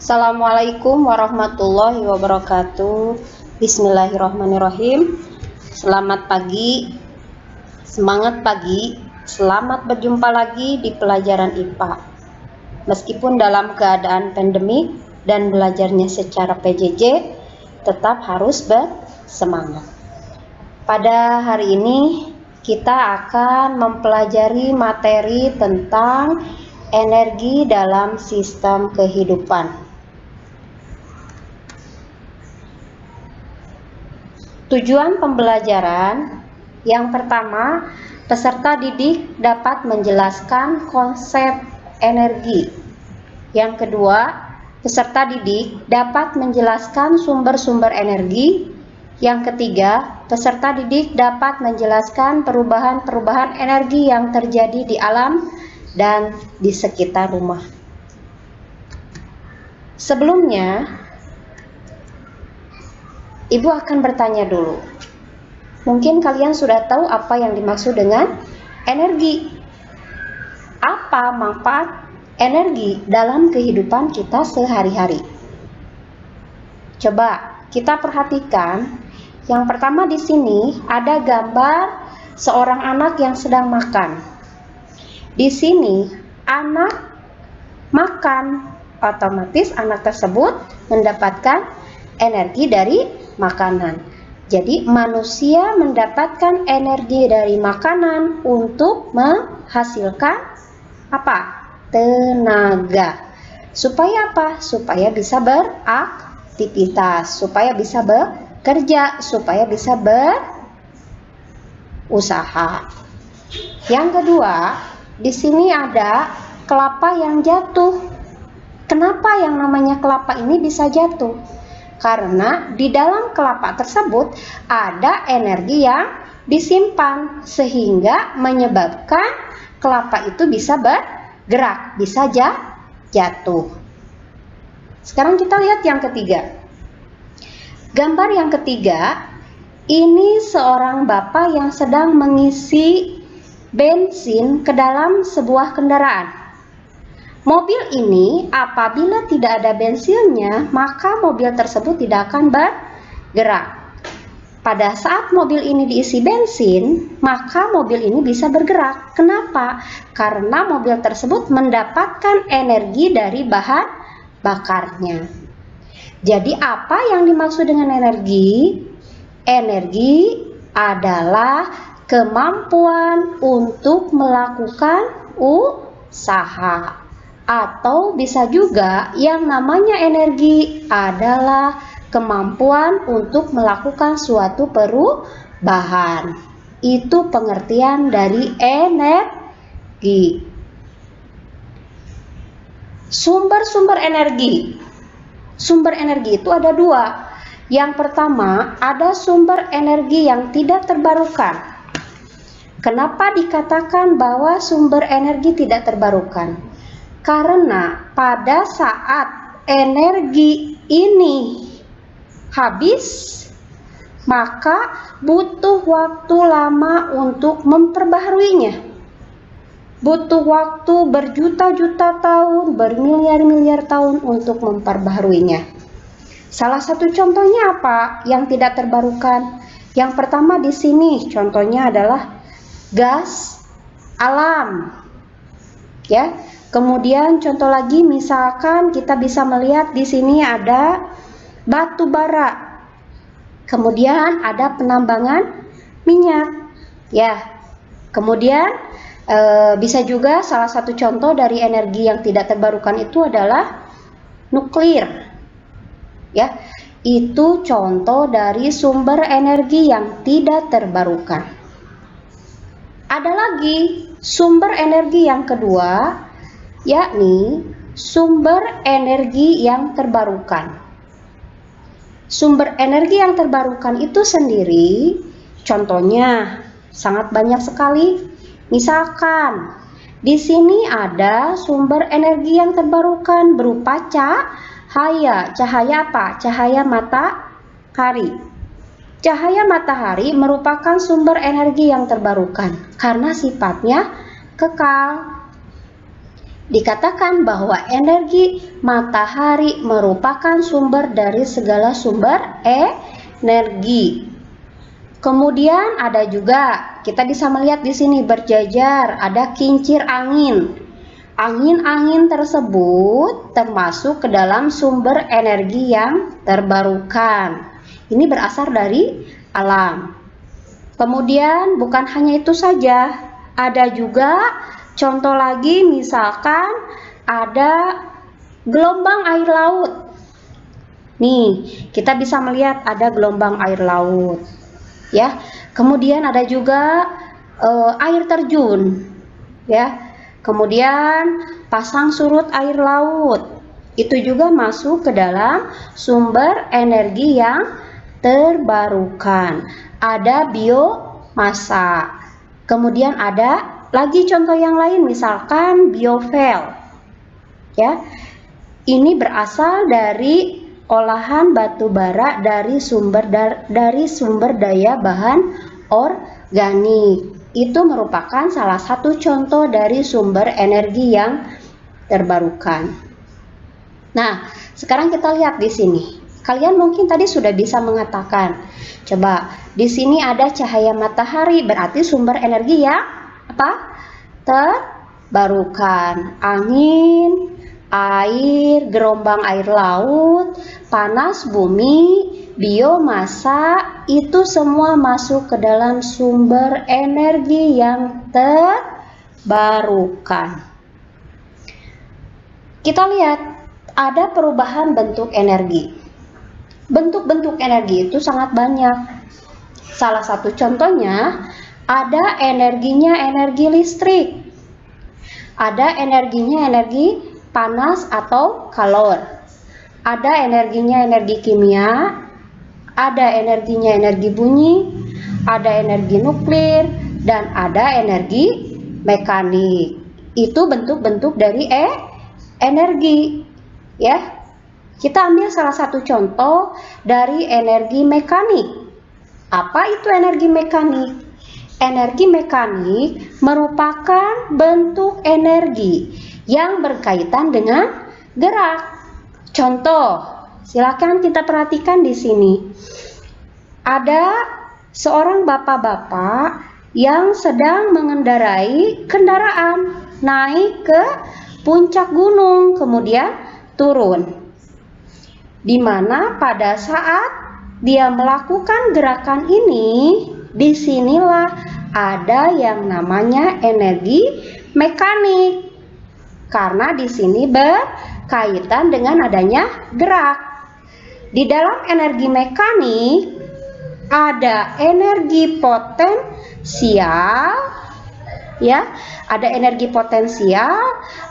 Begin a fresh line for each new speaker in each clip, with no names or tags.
Assalamualaikum warahmatullahi wabarakatuh. Bismillahirrahmanirrahim. Selamat pagi, semangat pagi, selamat berjumpa lagi di pelajaran IPA. Meskipun dalam keadaan pandemik dan belajarnya secara PJJ, tetap harus bersemangat. Pada hari ini kita akan mempelajari materi tentang energi dalam sistem kehidupan. Tujuan pembelajaran yang pertama, peserta didik dapat menjelaskan konsep energi. Yang kedua, peserta didik dapat menjelaskan sumber-sumber energi. Yang ketiga, peserta didik dapat menjelaskan perubahan-perubahan energi yang terjadi di alam dan di sekitar rumah. Sebelumnya, Ibu akan bertanya dulu. Mungkin kalian sudah tahu apa yang dimaksud dengan energi. Apa manfaat energi dalam kehidupan kita sehari-hari? Coba kita perhatikan. Yang pertama di sini ada gambar seorang anak yang sedang makan. Di sini anak makan, otomatis anak tersebut mendapatkan energi dari makanan. Jadi manusia mendapatkan energi dari makanan untuk menghasilkan apa? Tenaga. Supaya apa? Supaya bisa beraktivitas, supaya bisa bekerja, supaya bisa berusaha. Yang kedua, di sini ada kelapa yang jatuh. Kenapa yang namanya kelapa ini bisa jatuh? Karena di dalam kelapa tersebut ada energi yang disimpan sehingga menyebabkan kelapa itu bisa bergerak, bisa jatuh. Sekarang kita lihat yang ketiga. Gambar yang ketiga, ini seorang bapak yang sedang mengisi bensin ke dalam sebuah kendaraan. Mobil ini apabila tidak ada bensinnya, maka mobil tersebut tidak akan bergerak. Pada saat mobil ini diisi bensin, maka mobil ini bisa bergerak. Kenapa? Karena mobil tersebut mendapatkan energi dari bahan bakarnya. Jadi apa yang dimaksud dengan energi? Energi adalah kemampuan untuk melakukan usaha. Atau bisa juga yang namanya energi adalah kemampuan untuk melakukan suatu perubahan. Itu pengertian dari energi. Sumber-sumber energi. Sumber energi itu ada dua. Yang pertama, ada sumber energi yang tidak terbarukan. Kenapa dikatakan bahwa sumber energi tidak terbarukan? Karena pada saat energi ini habis, maka butuh waktu lama untuk memperbaharuinya. Butuh waktu berjuta-juta tahun, bermiliar-miliar tahun untuk memperbaharuinya. Salah satu contohnya apa yang tidak terbarukan? Yang pertama di sini contohnya adalah gas alam. Ya. Kemudian contoh lagi misalkan kita bisa melihat di sini ada batu bara. Kemudian ada penambangan minyak. Ya. Kemudian bisa juga salah satu contoh dari energi yang tidak terbarukan itu adalah nuklir. Ya. Itu contoh dari sumber energi yang tidak terbarukan. Ada lagi sumber energi yang kedua, yakni sumber energi yang terbarukan. Sumber energi yang terbarukan itu sendiri, contohnya sangat banyak sekali. Misalkan di sini ada sumber energi yang terbarukan berupa cahaya. Cahaya apa? Cahaya matahari. Cahaya matahari merupakan sumber energi yang terbarukan karena sifatnya kekal. Dikatakan bahwa energi matahari merupakan sumber dari segala sumber energi. Kemudian ada juga, kita bisa melihat di sini berjajar, ada kincir angin. Angin-angin tersebut termasuk ke dalam sumber energi yang terbarukan. Ini berasal dari alam. Kemudian bukan hanya itu saja, ada juga contoh lagi, misalkan ada gelombang air laut. Nih, kita bisa melihat ada gelombang air laut. Ya, kemudian ada juga air terjun. Ya, kemudian pasang surut air laut. Itu juga masuk ke dalam sumber energi yang terbarukan. Ada biomasa. Kemudian ada lagi contoh yang lain, misalkan biofuel. Ya, ini berasal dari olahan batu bara dari sumber daya bahan organik. Itu merupakan salah satu contoh dari sumber energi yang terbarukan. Nah, sekarang kita lihat di sini. Kalian mungkin tadi sudah bisa mengatakan, coba di sini ada cahaya matahari, berarti sumber energi yang apa? Terbarukan. Angin, air, gelombang air laut, panas bumi, biomasa, itu semua masuk ke dalam sumber energi yang terbarukan. Kita lihat ada perubahan bentuk energi. Bentuk-bentuk energi itu sangat banyak. Salah satu contohnya ada energinya energi listrik. Ada energinya energi panas atau kalor. Ada energinya energi kimia, ada energinya energi bunyi, ada energi nuklir, dan ada energi mekanik. Itu bentuk-bentuk dari energi. Ya, kita ambil salah satu contoh dari energi mekanik. Apa itu energi mekanik? Energi mekanik merupakan bentuk energi yang berkaitan dengan gerak. Contoh, silakan kita perhatikan di sini. Ada seorang bapak-bapak yang sedang mengendarai kendaraan naik ke puncak gunung, kemudian turun. Di mana pada saat dia melakukan gerakan ini, disinilah ada yang namanya energi mekanik. Karena di sini berkaitan dengan adanya gerak. Di dalam energi mekanik ada energi potensial, ya, ada energi potensial,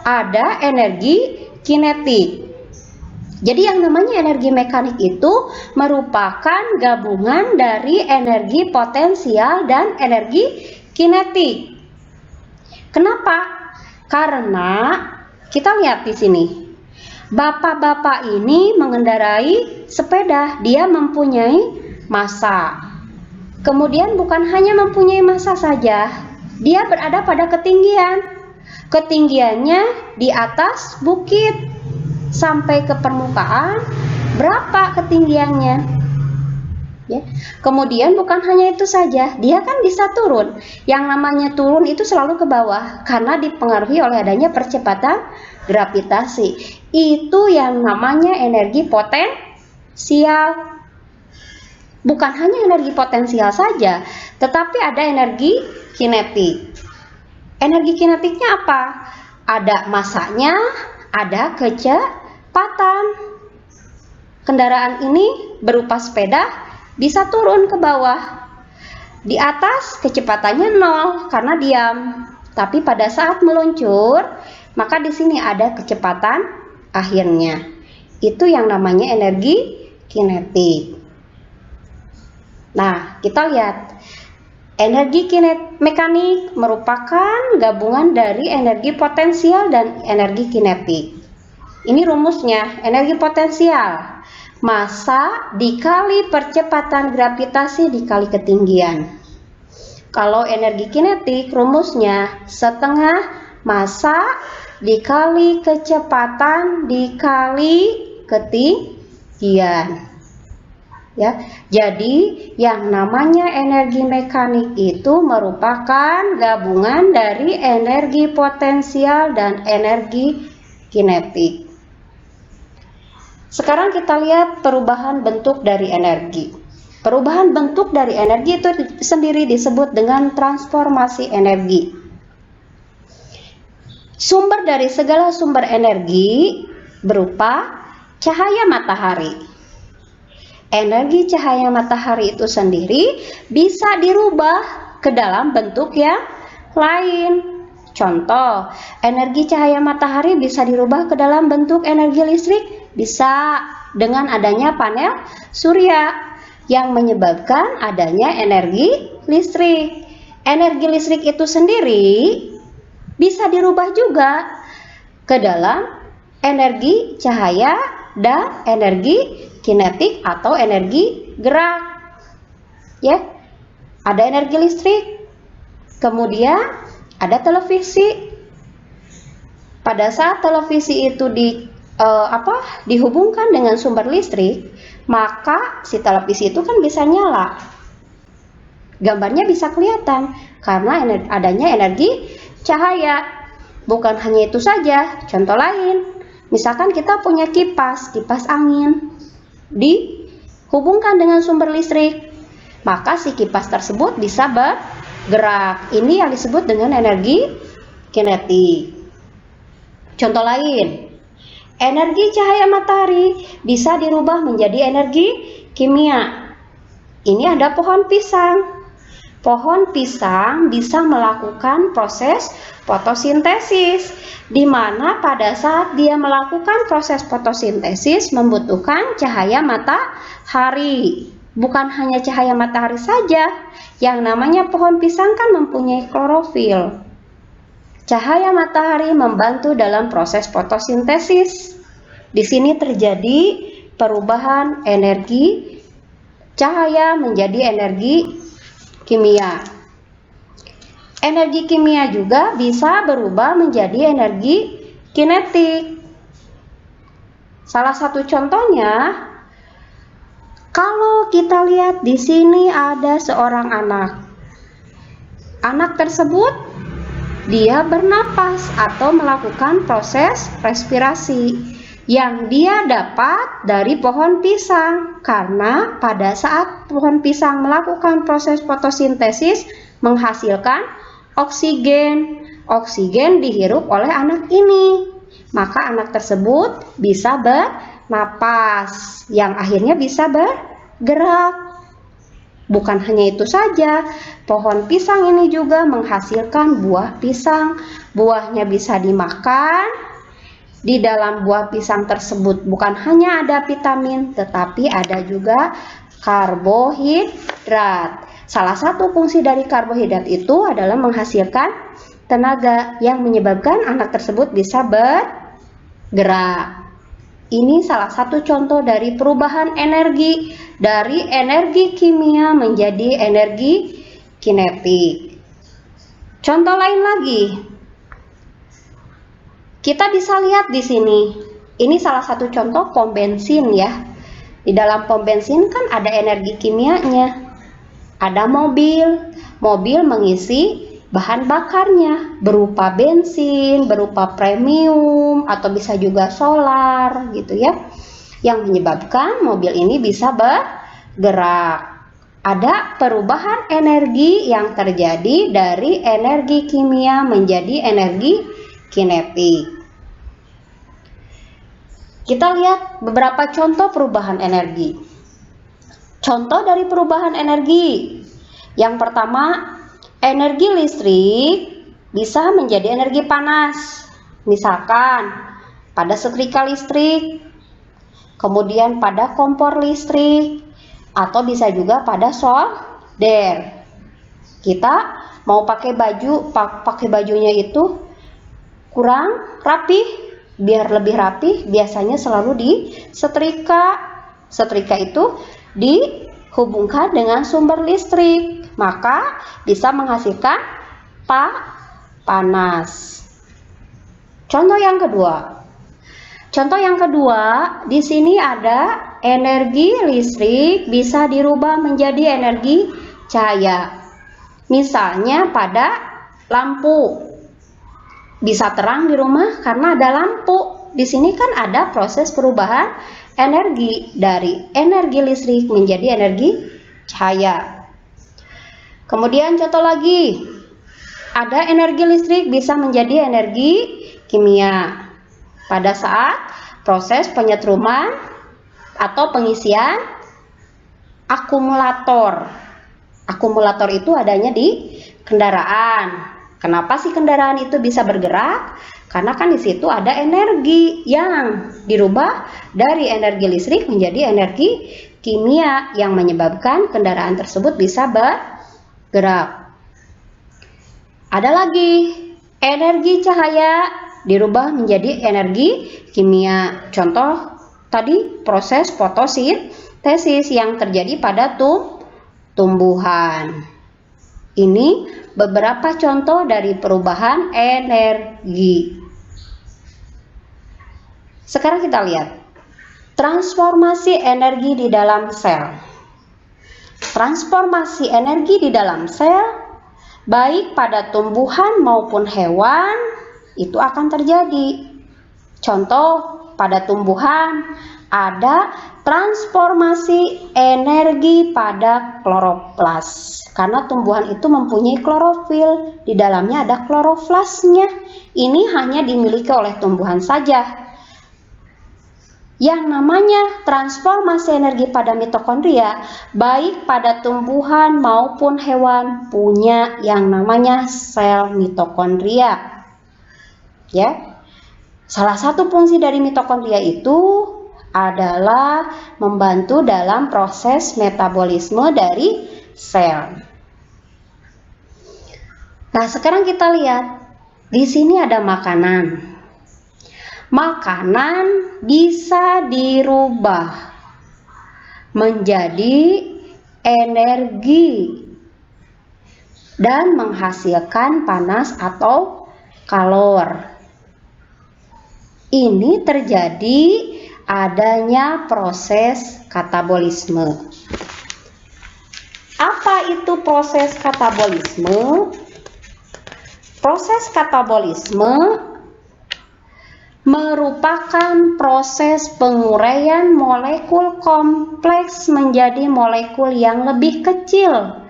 ada energi kinetik. Jadi yang namanya energi mekanik itu merupakan gabungan dari energi potensial dan energi kinetik. Kenapa? Karena kita lihat di sini. Bapak-bapak ini mengendarai sepeda, dia mempunyai massa. Kemudian bukan hanya mempunyai massa saja, dia berada pada ketinggian. Ketinggiannya di atas bukit. Sampai ke permukaan, berapa ketinggiannya? Ya. Kemudian bukan hanya itu saja, dia kan bisa turun. Yang namanya turun itu selalu ke bawah karena dipengaruhi oleh adanya percepatan gravitasi. Itu yang namanya energi potensial. Bukan hanya energi potensial saja, tetapi ada energi kinetik. Energi kinetiknya apa? Ada massanya, ada kecepatan. Kendaraan ini berupa sepeda bisa turun ke bawah. Di atas kecepatannya 0 karena diam. Tapi pada saat meluncur, maka di sini ada kecepatan akhirnya. Itu yang namanya energi kinetik. Nah, kita lihat. Energi mekanik merupakan gabungan dari energi potensial dan energi kinetik. Ini rumusnya, energi potensial, massa dikali percepatan gravitasi dikali ketinggian. Kalau energi kinetik, rumusnya setengah massa dikali kecepatan dikali ketinggian. Ya, jadi yang namanya energi mekanik itu merupakan gabungan dari energi potensial dan energi kinetik. Sekarang kita lihat perubahan bentuk dari energi. Perubahan bentuk dari energi itu sendiri disebut dengan transformasi energi. Sumber dari segala sumber energi berupa cahaya matahari. Energi cahaya matahari itu sendiri bisa dirubah ke dalam bentuk yang lain. Contoh, energi cahaya matahari bisa dirubah ke dalam bentuk energi listrik, bisa dengan adanya panel surya yang menyebabkan adanya energi listrik. Energi listrik itu sendiri bisa dirubah juga ke dalam energi cahaya dan energi kinetik atau energi gerak. Ya. Ada energi listrik. Kemudian ada televisi. Pada saat televisi itu dihubungkan dengan sumber listrik, maka si televisi itu kan bisa nyala. Gambarnya bisa kelihatan karena adanya energi cahaya. Bukan hanya itu saja, contoh lain. Misalkan kita punya kipas angin dihubungkan dengan sumber listrik, maka si kipas tersebut bisa bergerak. Ini yang disebut dengan energi kinetik. Contoh lain, energi cahaya matahari bisa dirubah menjadi energi kimia. Ini ada pohon pisang. Pohon pisang bisa melakukan proses fotosintesis, di mana pada saat dia melakukan proses fotosintesis membutuhkan cahaya matahari. Bukan hanya cahaya matahari saja, yang namanya pohon pisang kan mempunyai klorofil. Cahaya matahari membantu dalam proses fotosintesis. Di sini terjadi perubahan energi cahaya menjadi energi kimia. Energi kimia juga bisa berubah menjadi energi kinetik. Salah satu contohnya, kalau kita lihat di sini ada seorang anak. Anak tersebut dia bernapas atau melakukan proses respirasi yang dia dapat dari pohon pisang, karena pada saat pohon pisang melakukan proses fotosintesis menghasilkan oksigen. Oksigen dihirup oleh anak ini, maka anak tersebut bisa bernapas yang akhirnya bisa bergerak. Bukan hanya itu saja, pohon pisang ini juga menghasilkan buah pisang. Buahnya bisa dimakan. Di dalam buah pisang tersebut bukan hanya ada vitamin, tetapi ada juga karbohidrat. Salah satu fungsi dari karbohidrat itu adalah menghasilkan tenaga yang menyebabkan anak tersebut bisa bergerak. Ini salah satu contoh dari perubahan energi dari energi kimia menjadi energi kinetik. Contoh lain lagi, kita bisa lihat di sini. Ini salah satu contoh pom bensin ya. Di dalam pom bensin kan ada energi kimianya. Ada mobil mengisi bahan bakarnya berupa bensin, berupa premium, atau bisa juga solar gitu ya. Yang menyebabkan mobil ini bisa bergerak. Ada perubahan energi yang terjadi dari energi kimia menjadi energi kinetik. Kita lihat beberapa contoh perubahan energi. Contoh dari perubahan energi. Yang pertama, energi listrik bisa menjadi energi panas. Misalkan pada setrika listrik, kemudian pada kompor listrik, atau bisa juga pada solder. Kita mau pakai bajunya itu kurang rapi, biar lebih rapi biasanya selalu di setrika. Setrika itu dihubungkan dengan sumber listrik, maka bisa menghasilkan panas. Contoh yang kedua. Contoh yang kedua, di sini ada energi listrik bisa dirubah menjadi energi cahaya. Misalnya pada lampu. Bisa terang di rumah karena ada lampu. Di sini kan ada proses perubahan energi dari energi listrik menjadi energi cahaya. Kemudian contoh lagi. Ada energi listrik bisa menjadi energi kimia. Pada saat proses penyetruman atau pengisian akumulator. Akumulator itu adanya di kendaraan. Kenapa sih kendaraan itu bisa bergerak? Karena kan di situ ada energi yang dirubah dari energi listrik menjadi energi kimia yang menyebabkan kendaraan tersebut bisa bergerak. Ada lagi, energi cahaya dirubah menjadi energi kimia. Contoh tadi proses fotosintesis yang terjadi pada tumbuhan. Ini beberapa contoh dari perubahan energi. Sekarang kita lihat transformasi energi di dalam sel. Transformasi energi di dalam sel baik pada tumbuhan maupun hewan itu akan terjadi. Contoh pada tumbuhan ada transformasi energi pada kloroplas. Karena tumbuhan itu mempunyai klorofil, di dalamnya ada kloroflasnya. Ini hanya dimiliki oleh tumbuhan saja. Yang namanya transformasi energi pada mitokondria, baik pada tumbuhan maupun hewan punya yang namanya sel mitokondria. Ya. Salah satu fungsi dari mitokondria itu adalah membantu dalam proses metabolisme dari sel. Nah, sekarang kita lihat di sini ada makanan. Makanan bisa dirubah menjadi energi dan menghasilkan panas atau kalor. Ini terjadi adanya proses katabolisme. Apa itu proses katabolisme? Proses katabolisme merupakan proses penguraian molekul kompleks menjadi molekul yang lebih kecil.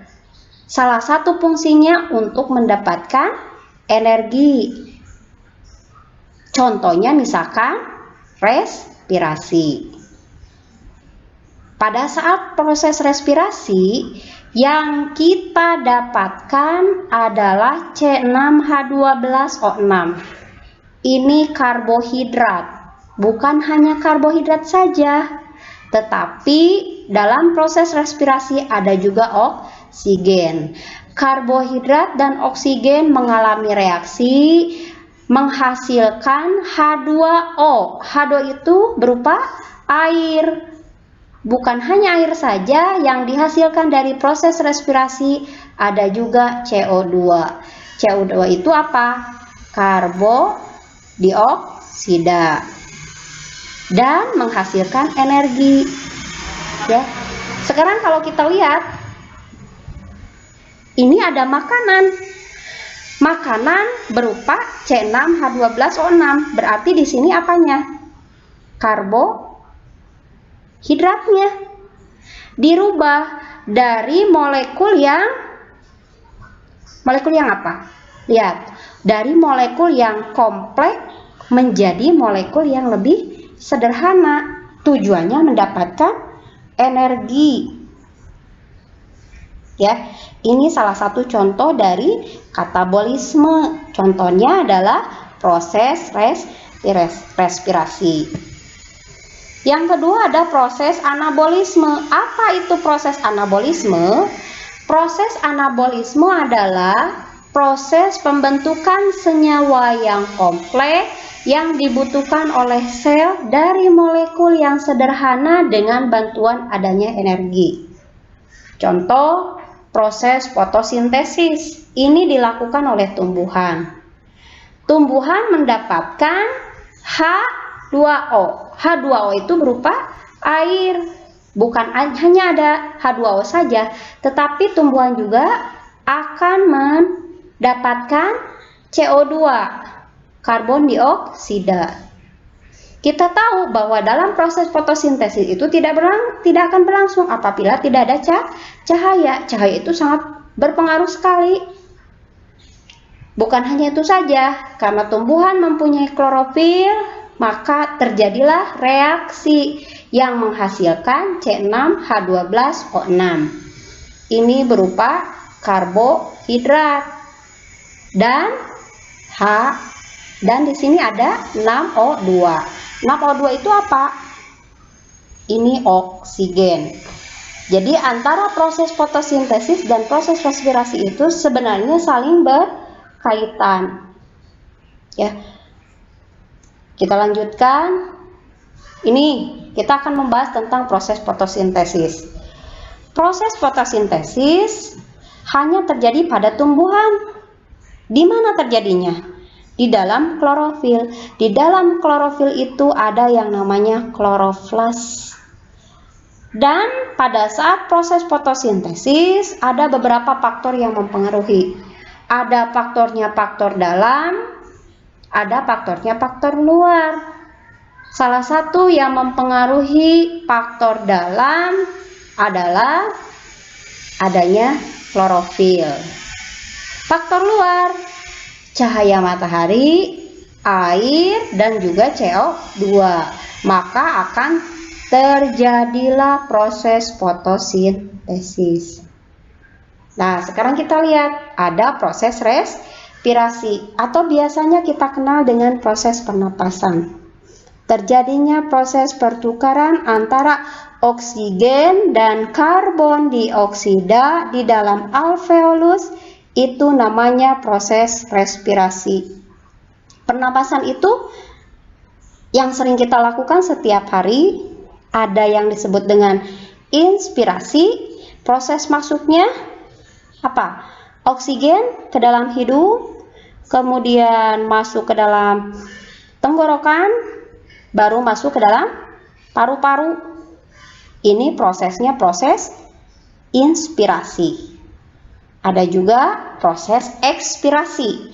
Salah satu fungsinya untuk mendapatkan energi. Contohnya misalkan respirasi. Pada saat proses respirasi, yang kita dapatkan adalah C6H12O6. Ini karbohidrat, bukan hanya karbohidrat saja, tetapi dalam proses respirasi ada juga oksigen. Karbohidrat dan oksigen mengalami reaksi menghasilkan H2O. H2O itu berupa air. Bukan hanya air saja yang dihasilkan dari proses respirasi, ada juga CO2. CO2 itu apa? Karbodioksida. Dan menghasilkan energi. Ya. Sekarang kalau kita lihat, ini ada makanan. Makanan berupa C6H12O6. Berarti di sini apanya? Karbohidratnya dirubah dari molekul yang apa? Lihat, dari molekul yang kompleks menjadi molekul yang lebih sederhana. Tujuannya mendapatkan energi. Ya, ini salah satu contoh dari katabolisme. Contohnya adalah proses respirasi. Yang kedua ada proses anabolisme. Apa itu proses anabolisme? Proses anabolisme adalah proses pembentukan senyawa yang kompleks yang dibutuhkan oleh sel dari molekul yang sederhana dengan bantuan adanya energi. Contoh, proses fotosintesis ini dilakukan oleh tumbuhan. tumbuhan mendapatkan H2O. H2O itu berupa air. Bukan hanya ada H2O saja, tetapi tumbuhan juga akan mendapatkan CO2, karbon dioksida. Kita tahu bahwa dalam proses fotosintesis itu tidak akan berlangsung apabila tidak ada cahaya. Cahaya itu sangat berpengaruh sekali. Bukan hanya itu saja, karena tumbuhan mempunyai klorofil, maka terjadilah reaksi yang menghasilkan C6H12O6. Ini berupa karbohidrat dan di sini ada 6O2. 6O2 itu apa? Ini oksigen. Jadi antara proses fotosintesis dan proses respirasi itu sebenarnya saling berkaitan. Ya. Kita lanjutkan. Ini kita akan membahas tentang proses fotosintesis. Proses fotosintesis hanya terjadi pada tumbuhan. Di mana terjadinya? Di dalam klorofil. Di dalam klorofil itu ada yang namanya kloroflas. Dan pada saat proses fotosintesis ada beberapa faktor yang mempengaruhi. Ada faktornya faktor dalam, ada faktornya faktor luar. Salah satu yang mempengaruhi faktor dalam adalah adanya klorofil. Faktor luar, cahaya matahari, air, dan juga CO2. Maka akan terjadilah proses fotosintesis. Nah, sekarang kita lihat ada proses respirasi atau biasanya kita kenal dengan proses pernapasan. Terjadinya proses pertukaran antara oksigen dan karbon dioksida di dalam alveolus, itu namanya proses respirasi. Pernapasan itu yang sering kita lakukan setiap hari. Ada yang disebut dengan inspirasi. Proses masuknya apa? Oksigen ke dalam hidung, kemudian masuk ke dalam tenggorokan, baru masuk ke dalam paru-paru. Ini prosesnya proses inspirasi. Ada juga proses ekspirasi.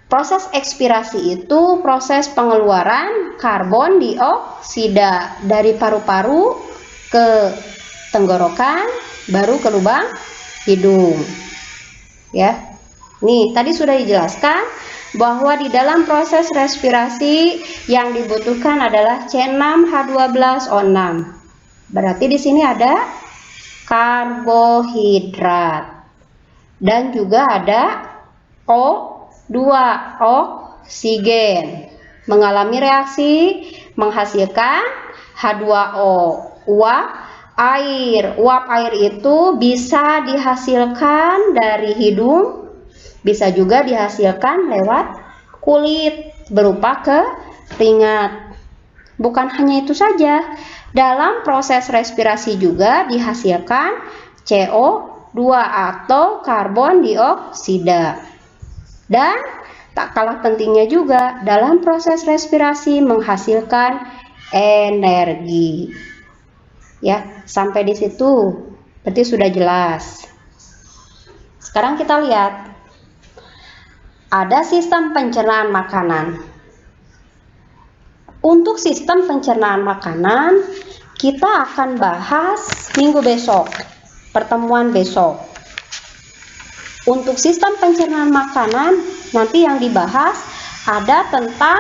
Proses ekspirasi itu proses pengeluaran karbon dioksida dari paru-paru ke tenggorokan, baru ke lubang hidung. Ya. Nih, tadi sudah dijelaskan bahwa di dalam proses respirasi yang dibutuhkan adalah C6H12O6. Berarti di sini ada karbohidrat dan juga ada O2, oksigen, mengalami reaksi menghasilkan H2O, uap air. Uap air itu bisa dihasilkan dari hidung, bisa juga dihasilkan lewat kulit berupa keringat. Bukan hanya itu saja, dalam proses respirasi juga dihasilkan CO2 atau karbon dioksida. Dan tak kalah pentingnya juga dalam proses respirasi menghasilkan energi. Ya, sampai di situ berarti sudah jelas. Sekarang kita lihat. Ada sistem pencernaan makanan. Untuk sistem pencernaan makanan kita akan bahas minggu besok, pertemuan besok. Untuk sistem pencernaan makanan nanti yang dibahas ada tentang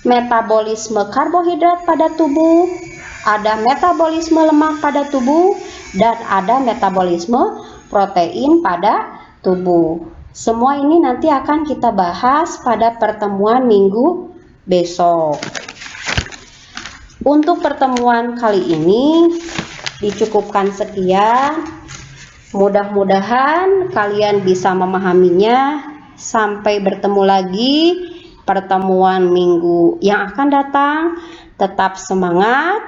metabolisme karbohidrat pada tubuh, ada metabolisme lemak pada tubuh, dan ada metabolisme protein pada tubuh. Semua ini nanti akan kita bahas pada pertemuan minggu besok. Untuk pertemuan kali ini dicukupkan sekian. Mudah-mudahan kalian bisa memahaminya. Sampai bertemu lagi pertemuan minggu yang akan datang. Tetap semangat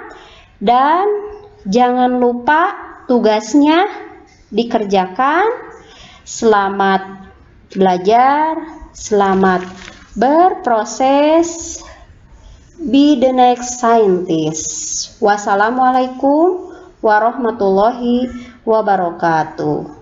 dan jangan lupa tugasnya dikerjakan. Selamat belajar, selamat berproses, be the next scientist. Wassalamualaikum warahmatullahi wabarakatuh.